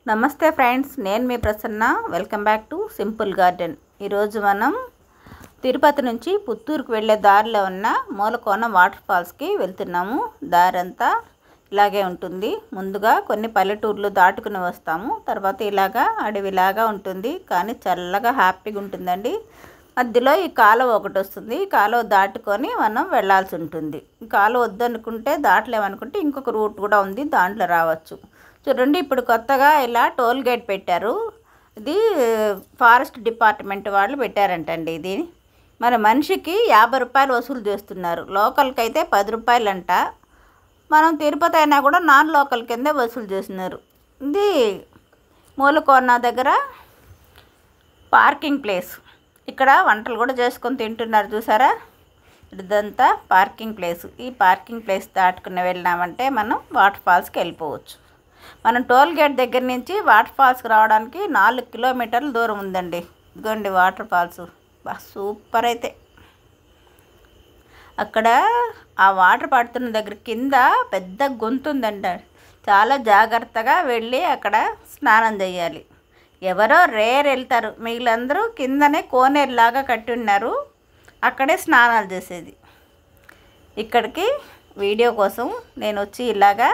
నమస్తే ఫ్రెండ్స్, నేను మీ Prasanna. Welcome back to simple garden. ఈరోజు మనం తిరుపతి నుంచి పుత్తూరుకు వెళ్ళే దారిలో ఉన్న మూలకోన వాటర్ ఫాల్స్కి వెళ్తున్నాము. దారంతా ఇలాగే ఉంటుంది. ముందుగా కొన్ని పల్లెటూర్లు దాటుకుని వస్తాము. తర్వాత ఇలాగా అడవిలాగా ఉంటుంది, కానీ చల్లగా హ్యాపీగా ఉంటుందండి. మధ్యలో ఈ కాలువ ఒకటి వస్తుంది. ఈ కాలువ దాటుకొని మనం వెళ్ళాల్సి ఉంటుంది. ఈ కాలువ వద్దనుకుంటే, దాటలేమనుకుంటే ఇంకొక రూట్ కూడా ఉంది, దాంట్లో రావచ్చు. చూడండి, ఇప్పుడు కొత్తగా ఇలా టోల్ గేట్ పెట్టారు. ఇది ఫారెస్ట్ డిపార్ట్మెంట్ వాళ్ళు పెట్టారంటండి. ఇది మరి మనిషికి 50 రూపాయలు వసూలు చేస్తున్నారు. లోకల్కి అయితే 10 రూపాయలంట. మనం తిరుపతి అయినా కూడా నాన్ లోకల్ కిందే వసూలు చేస్తున్నారు. ఇది మూలకోన దగ్గర పార్కింగ్ ప్లేస్. ఇక్కడ వంటలు కూడా చేసుకొని తింటున్నారు, చూసారా? ఇదంతా పార్కింగ్ ప్లేస్. ఈ పార్కింగ్ ప్లేస్ దాటుకుని వెళ్ళినామంటే మనం వాటర్ ఫాల్స్కి వెళ్ళిపోవచ్చు. మనం టోల్ గేట్ దగ్గర నుంచి వాటర్ ఫాల్స్కి రావడానికి 4 కిలోమీటర్ల దూరం ఉందండి. ఇదిగోండి వాటర్ ఫాల్స్, సూపర్. అయితే అక్కడ ఆ వాటర్ పడుతున్న దగ్గర కింద పెద్ద గొంతు ఉందంట. చాలా జాగ్రత్తగా వెళ్ళి అక్కడ స్నానం చేయాలి. ఎవరో రేర్ వెళ్తారు, మిగిలినందరూ కిందనే కోనేరులాగా కట్టి ఉన్నారు, అక్కడే స్నానాలు చేసేది. ఇక్కడికి వీడియో కోసం నేను వచ్చి ఇలాగా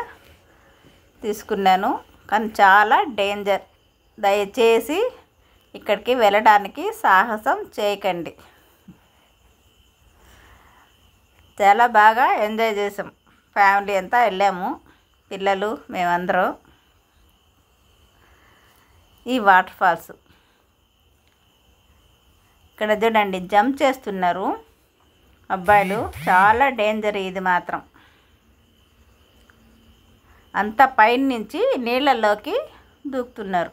తీసుకున్నాను, కానీ చాలా డేంజర్. దయచేసి ఇక్కడికి వెళ్ళడానికి సాహసం చేయకండి. చాలా బాగా ఎంజాయ్ చేసాం, ఫ్యామిలీ అంతా వెళ్ళాము, పిల్లలు మేమందరం. ఈ వాటర్ ఫాల్స్ ఇక్కడ చూడండి, జంప్ చేస్తున్నారు అబ్బాయిలు. చాలా డేంజర్ ఇది మాత్రం. అంత పైన నుంచి నీళ్ళల్లోకి దూకుతున్నారు.దండి,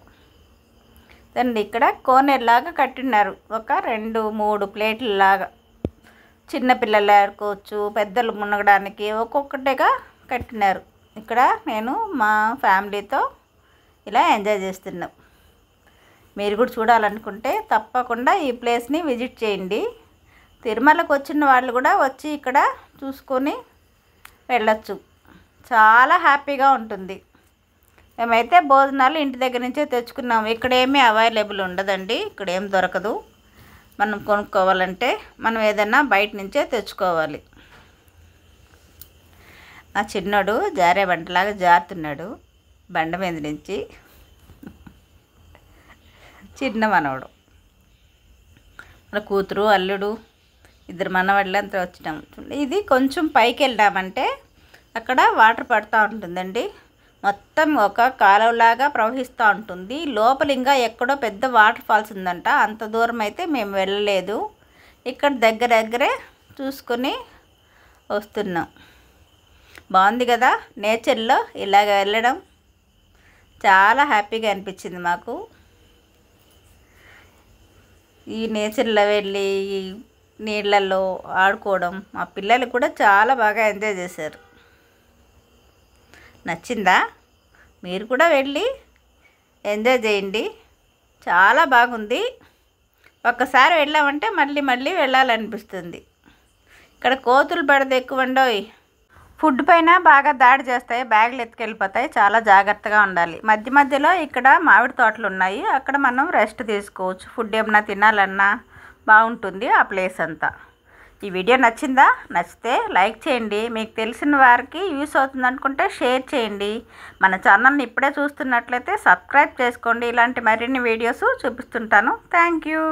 ఇక్కడ కోనేరులాగా కట్టున్నారు. ఒక 2-3 ప్లేట్లలాగా చిన్నపిల్లలు ఆడుకోవచ్చు, పెద్దలు మునగడానికి ఒక్కొక్కటిగా కట్టినారు. ఇక్కడ నేను మా ఫ్యామిలీతో ఇలా ఎంజాయ్ చేస్తున్నాం. మీరు కూడా చూడాలనుకుంటే తప్పకుండా ఈ ప్లేస్ని విజిట్ చేయండి. తిరుమలకు వచ్చిన వాళ్ళు కూడా వచ్చి ఇక్కడ చూసుకొని వెళ్ళచ్చు. చాలా హ్యాపీగా ఉంటుంది. మేమైతే భోజనాలు ఇంటి దగ్గర నుంచే తెచ్చుకున్నాము. ఇక్కడ ఏమీ అవైలబుల్ ఉండదండి, ఇక్కడ ఏం దొరకదు. మనం కొనుక్కోవాలంటే మనం ఏదైనా బయట నుంచే తెచ్చుకోవాలి. నా చిన్నోడు జారే బండలాగా జారుతున్నాడు బండ మీద నుంచి. చిన్న మనవడు, మన కూతురు, అల్లుడు, 2 మనవాళ్ళంతా వచ్చినాము. ఇది కొంచెం పైకి వెళ్ళామంటే అక్కడ వాటర్ పడుతూ ఉంటుందండి. మొత్తం ఒక కాలువలాగా ప్రవహిస్తూ ఉంటుంది. లోపల ఇంకా ఎక్కడో పెద్ద వాటర్ ఫాల్స్ ఉందంట. అంత దూరం అయితే మేము వెళ్ళలేదు. ఇక్కడ దగ్గరే చూసుకొని వస్తున్నాం. బాగుంది కదా, నేచర్లో ఇలాగ వెళ్ళడం చాలా హ్యాపీగా అనిపించింది మాకు. ఈ నేచర్లో వెళ్ళి నీళ్ళల్లో ఆడుకోవడం మా పిల్లలు కూడా చాలా బాగా ఎంజాయ్ చేశారు. నచ్చిందా? మీరు కూడా వెళ్ళి ఎంజాయ్ చేయండి, చాలా బాగుంది. ఒక్కసారి వెళ్ళామంటే మళ్ళీ వెళ్ళాలనిపిస్తుంది. ఇక్కడ కోతులు బెడద ఎక్కువ ఉండోయ్. ఫుడ్ పైన బాగా దాడి చేస్తాయి, బ్యాగులు ఎత్తుకెళ్ళిపోతాయి, చాలా జాగ్రత్తగా ఉండాలి. మధ్యలో ఇక్కడ మామిడి తోటలు ఉన్నాయి, అక్కడ మనం రెస్ట్ తీసుకోవచ్చు. ఫుడ్ ఏమైనా తినాలన్నా బాగుంటుంది ఆ ప్లేస్ అంతా. ఈ వీడియో నచ్చిందా? నచ్చితే లైక్ చేయండి. మీకు తెలిసిన వారికి యూస్ అవుతుంది అనుకుంటే షేర్ చేయండి. మన ఛానల్ని ఇప్పుడే చూస్తున్నట్లయితే సబ్స్క్రైబ్ చేసుకోండి. ఇలాంటి మరిన్ని వీడియోస్ చూపిస్తుంటాను. Thank you.